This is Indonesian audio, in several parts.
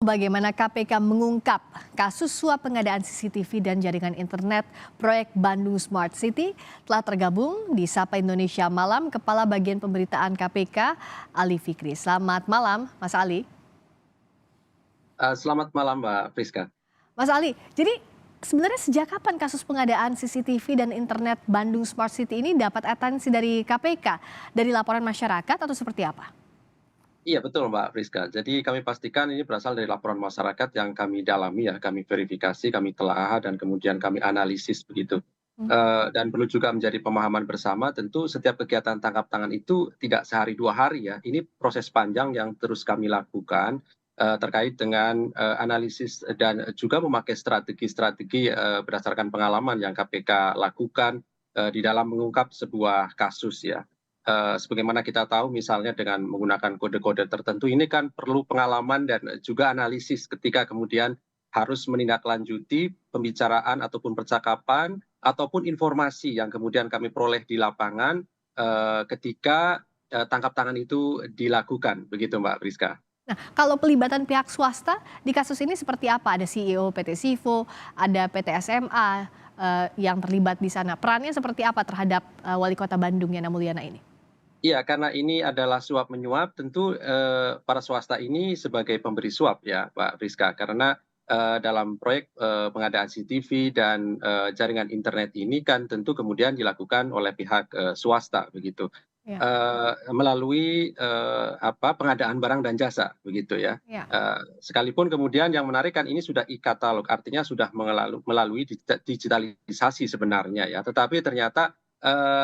bagaimana KPK mengungkap kasus suap pengadaan CCTV dan jaringan internet proyek Bandung Smart City. Telah tergabung di Sapa Indonesia Malam Kepala Bagian Pemberitaan KPK Ali Fikri. Selamat malam Mas Ali. Selamat malam Mbak Priska. Mas Ali, jadi sebenarnya sejak kapan kasus pengadaan CCTV dan internet Bandung Smart City ini dapat atensi dari KPK? Dari laporan masyarakat atau seperti apa? Iya betul Mbak Priska. Jadi kami pastikan ini berasal dari laporan masyarakat yang kami dalami ya, kami verifikasi, kami telaah dan kemudian kami analisis begitu. Hmm. Dan perlu juga menjadi pemahaman bersama tentu setiap kegiatan tangkap tangan itu tidak sehari 2 hari ya. Ini proses panjang yang terus kami lakukan terkait dengan analisis dan juga memakai strategi-strategi berdasarkan pengalaman yang KPK lakukan di dalam mengungkap sebuah kasus ya. Sebagaimana kita tahu misalnya dengan menggunakan kode-kode tertentu ini kan perlu pengalaman dan juga analisis ketika kemudian harus menindaklanjuti pembicaraan ataupun percakapan ataupun informasi yang kemudian kami peroleh di lapangan ketika tangkap tangan itu dilakukan begitu Mbak Priska. Nah, kalau pelibatan pihak swasta di kasus ini seperti apa? Ada CEO PT Sivo, ada PT SMA yang terlibat di sana. Perannya seperti apa terhadap Wali Kota Bandung Yana Mulyana ini? Iya, karena ini adalah suap menyuap, tentu para swasta ini sebagai pemberi suap ya, Pak Priska. Karena dalam proyek pengadaan CCTV dan jaringan internet ini kan tentu kemudian dilakukan oleh pihak swasta begitu, Ya, melalui pengadaan barang dan jasa begitu ya. ya. Sekalipun kemudian yang menarik kan ini sudah e-katalog, artinya sudah melalui digitalisasi sebenarnya ya. Tetapi ternyata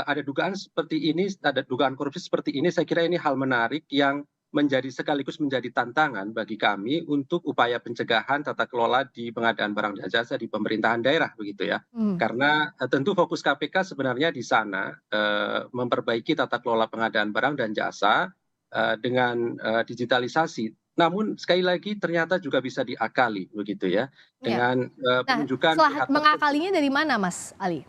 ada dugaan korupsi seperti ini, saya kira ini hal menarik yang sekaligus menjadi tantangan bagi kami untuk upaya pencegahan tata kelola di pengadaan barang dan jasa di pemerintahan daerah begitu ya. Hmm. Karena tentu fokus KPK sebenarnya di sana memperbaiki tata kelola pengadaan barang dan jasa dengan digitalisasi. Namun sekali lagi ternyata juga bisa diakali begitu ya Ya. dengan Nah, penunjukan setelah pihak tertentu. mengakalinya dari mana Mas Ali?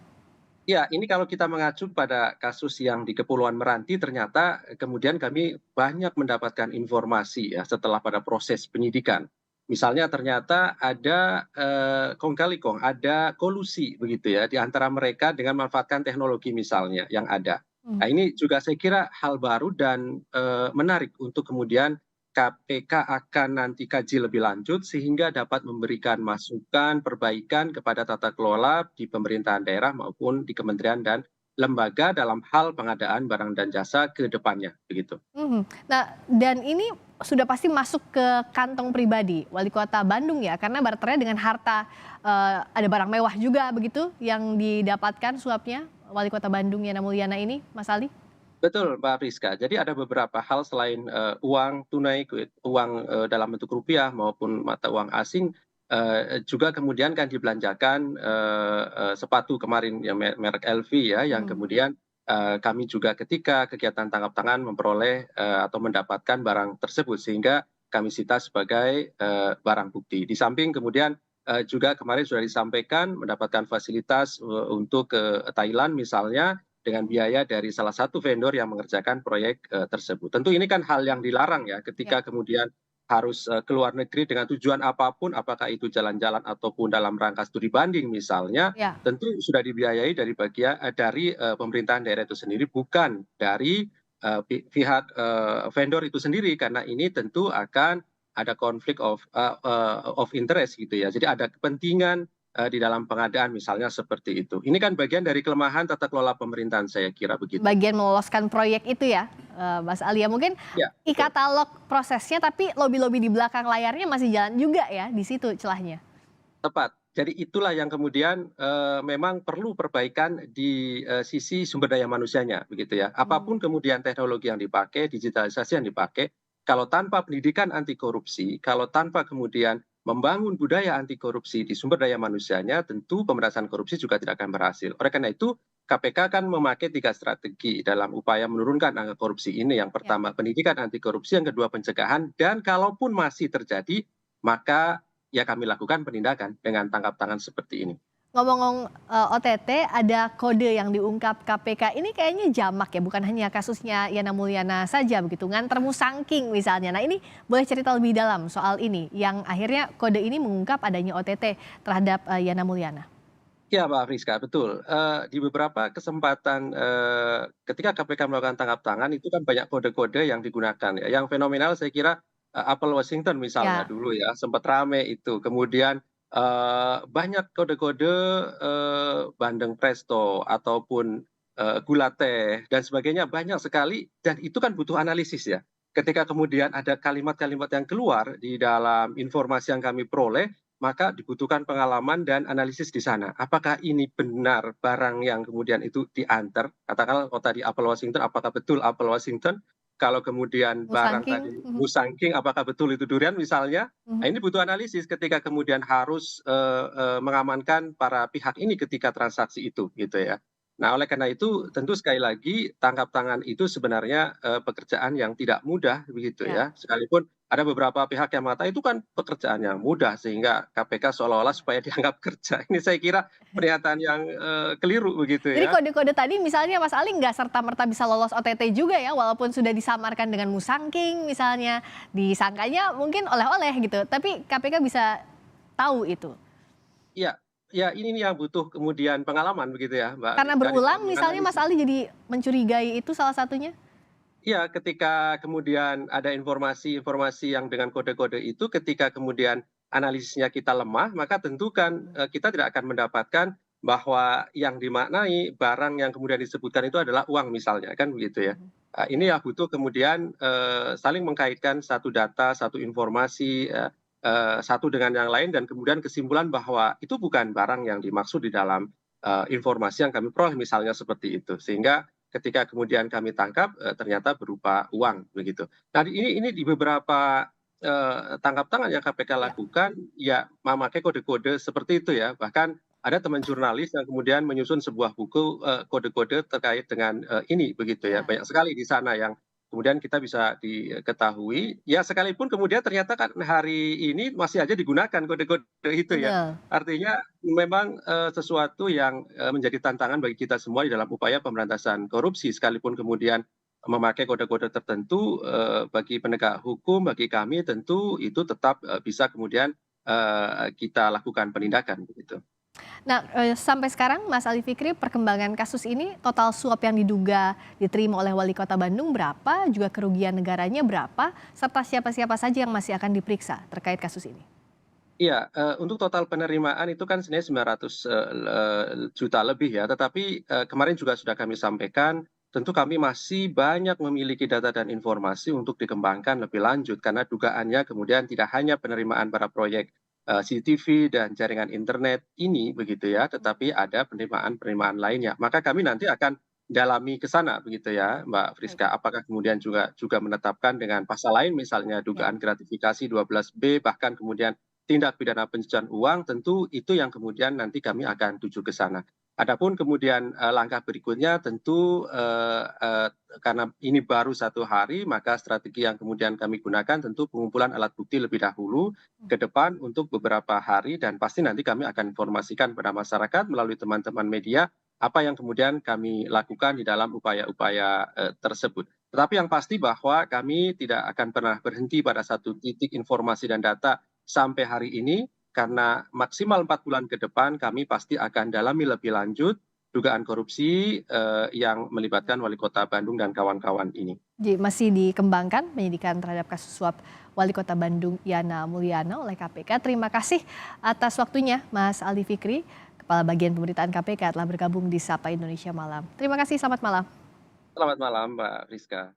Ya, ini kalau kita mengacu pada kasus yang di Kepulauan Meranti, ternyata kemudian kami banyak mendapatkan informasi ya setelah pada proses penyidikan. Misalnya ternyata ada kong kali kong, ada kolusi begitu ya di antara mereka dengan memanfaatkan teknologi misalnya yang ada. Hmm. Nah, ini juga saya kira hal baru dan menarik untuk kemudian KPK akan nanti kaji lebih lanjut sehingga dapat memberikan masukan, perbaikan kepada tata kelola di pemerintahan daerah maupun di kementerian dan lembaga dalam hal pengadaan barang dan jasa ke depannya, begitu. Mhm. Nah, dan ini sudah pasti masuk ke kantong pribadi Wali Kota Bandung ya, karena barternya dengan harta, ada barang mewah juga begitu yang didapatkan suapnya Wali Kota Bandung Yana Mulyana ini, Mas Ali? Betul, Mbak Priska. Jadi ada beberapa hal selain uang tunai, uang dalam bentuk rupiah maupun mata uang asing, juga kemudian kan dibelanjakan sepatu kemarin ya merek LV ya, yang Mhm. kemudian kami juga ketika kegiatan tangkap tangan memperoleh atau mendapatkan barang tersebut sehingga kami sita sebagai barang bukti. Di samping kemudian juga kemarin sudah disampaikan mendapatkan fasilitas untuk ke Thailand misalnya dengan biaya dari salah satu vendor yang mengerjakan proyek tersebut. Tentu ini kan hal yang dilarang ya ketika Ya. kemudian harus ke luar negeri dengan tujuan apapun, apakah itu jalan-jalan ataupun dalam rangka studi banding misalnya, Ya. tentu sudah dibiayai dari pemerintahan daerah itu sendiri, bukan dari pihak vendor itu sendiri, karena ini tentu akan ada konflik of interest gitu ya. Jadi ada kepentingan di dalam pengadaan misalnya seperti itu. Ini kan bagian dari kelemahan tata kelola pemerintahan saya kira begitu. Bagian meloloskan proyek itu ya, Mas Ali ya. Mungkin Ya, betul. e-katalog prosesnya tapi lobi-lobi di belakang layarnya masih jalan juga ya, di situ celahnya? Tepat. Jadi itulah yang kemudian memang perlu perbaikan di sisi sumber daya manusianya begitu ya. Apapun Mmm. kemudian teknologi yang dipakai, digitalisasi yang dipakai, kalau tanpa pendidikan anti korupsi, kalau tanpa kemudian membangun budaya anti korupsi di sumber daya manusianya, tentu pemberantasan korupsi juga tidak akan berhasil. Oleh karena itu, KPK kan memakai 3 strategi dalam upaya menurunkan angka korupsi ini. Yang Ya. pertama pendidikan anti korupsi, yang kedua pencegahan, dan kalaupun masih terjadi, maka ya kami lakukan penindakan dengan tangkap tangan seperti ini. Ngomong-ngomong OTT, ada kode yang diungkap KPK ini kayaknya jamak ya, bukan hanya kasusnya Yana Mulyana saja begitu, nganter musangking misalnya. Nah ini boleh cerita lebih dalam soal ini, yang akhirnya kode ini mengungkap adanya OTT terhadap Yana Mulyana? Ya, Mbak Friska, betul. Di beberapa kesempatan, ketika KPK melakukan tangkap tangan itu kan banyak kode-kode yang digunakan ya. Yang fenomenal saya kira, apel Washington misalnya Ya, dulu ya, sempat rame itu. Kemudian, banyak kode-kode, bandeng presto ataupun, gula teh dan sebagainya banyak sekali dan itu kan butuh analisis ya. Ketika kemudian ada kalimat-kalimat yang keluar di dalam informasi yang kami peroleh, maka dibutuhkan pengalaman dan analisis di sana. Apakah ini benar barang yang kemudian itu diantar, katakanlah kalau tadi apel Washington, apakah betul apel Washington? Kalau kemudian barang musangking. tadi Mhm, musangking, apakah betul itu durian misalnya? Nah, mhm. ini butuh analisis ketika kemudian harus, mengamankan para pihak ini ketika transaksi itu, gitu ya. Nah, oleh karena itu tentu sekali lagi tangkap tangan itu sebenarnya, pekerjaan yang tidak mudah begitu Ya, ya. Sekalipun ada beberapa pihak yang mengatakan itu kan pekerjaan yang mudah sehingga KPK seolah-olah supaya dianggap kerja. Ini saya kira pernyataan yang, keliru begitu jadi ya. kode-kode tadi misalnya Mas Ali nggak serta-merta bisa lolos OTT juga ya, walaupun sudah disamarkan dengan musangking misalnya, disangkanya mungkin oleh-oleh gitu, tapi KPK bisa tahu itu. Iya, ya ini nih yang butuh kemudian pengalaman begitu ya, Mbak Karena Rizka, di dalam berulang misalnya Mas menganalisis. Ali jadi mencurigai itu salah satunya? Iya, ketika kemudian ada informasi-informasi yang dengan kode-kode itu, ketika kemudian analisisnya kita lemah, maka tentu kan, Mhm, kita tidak akan mendapatkan bahwa yang dimaknai barang yang kemudian disebutkan itu adalah uang misalnya, kan begitu ya. mhm. Ini Ya. ya butuh kemudian, saling mengkaitkan satu data, satu informasi, satu dengan yang lain dan kemudian kesimpulan bahwa itu bukan barang yang dimaksud di dalam, informasi yang kami peroleh misalnya seperti itu. Sehingga ketika kemudian kami tangkap, ternyata berupa uang begitu. Nah ini di beberapa, tangkap tangan yang KPK Ya. lakukan ya memakai kode-kode seperti itu ya. Bahkan ada teman jurnalis yang kemudian menyusun sebuah buku, kode-kode terkait dengan, ini begitu ya. Ya, Banyak sekali di sana yang kemudian kita bisa diketahui, ya sekalipun kemudian ternyata kan hari ini masih aja digunakan kode-kode itu ya. betul. Artinya memang, sesuatu yang, menjadi tantangan bagi kita semua di dalam upaya pemberantasan korupsi, sekalipun kemudian memakai kode-kode tertentu, bagi penegak hukum, bagi kami tentu itu tetap, bisa kemudian, kita lakukan penindakan begitu. Nah, sampai sekarang Mas Ali Fikri perkembangan kasus ini total suap yang diduga diterima oleh Wali Kota Bandung berapa, juga kerugian negaranya berapa, serta siapa-siapa saja yang masih akan diperiksa terkait kasus ini? Iya, untuk total penerimaan itu kan sebenarnya 900, juta lebih ya, tetapi, kemarin juga sudah kami sampaikan, tentu kami masih banyak memiliki data dan informasi untuk dikembangkan lebih lanjut, karena dugaannya kemudian tidak hanya penerimaan para proyek, CCTV dan jaringan internet ini begitu ya, tetapi ada penerimaan-penerimaan lainnya. Maka kami nanti akan dalami ke sana begitu ya, Mbak Baik, Friska. Apakah kemudian juga juga menetapkan dengan pasal lain misalnya ya. dugaan gratifikasi 12B, bahkan kemudian tindak pidana pencucian uang tentu itu yang kemudian nanti kami akan tuju ke sana. Adapun kemudian, langkah berikutnya tentu, karena ini baru 1 hari, maka strategi yang kemudian kami gunakan tentu pengumpulan alat bukti lebih dahulu ke depan untuk beberapa hari dan pasti nanti kami akan informasikan kepada masyarakat melalui teman-teman media, apa yang kemudian kami lakukan di dalam upaya-upaya, tersebut. Tetapi yang pasti bahwa kami tidak akan pernah berhenti pada satu titik informasi dan data sampai hari ini, karena maksimal 4 bulan ke depan kami pasti akan dalami lebih lanjut dugaan korupsi, yang melibatkan Wali Kota Bandung dan kawan-kawan ini. Jadi masih dikembangkan penyidikan terhadap kasus suap Wali Kota Bandung Yana Mulyana oleh KPK. Terima kasih atas waktunya Mas Ali Fikri, Kepala Bagian Pemberitaan KPK telah bergabung di Sapa Indonesia Malam. Terima kasih, selamat malam. Selamat malam, Mbak Rizka.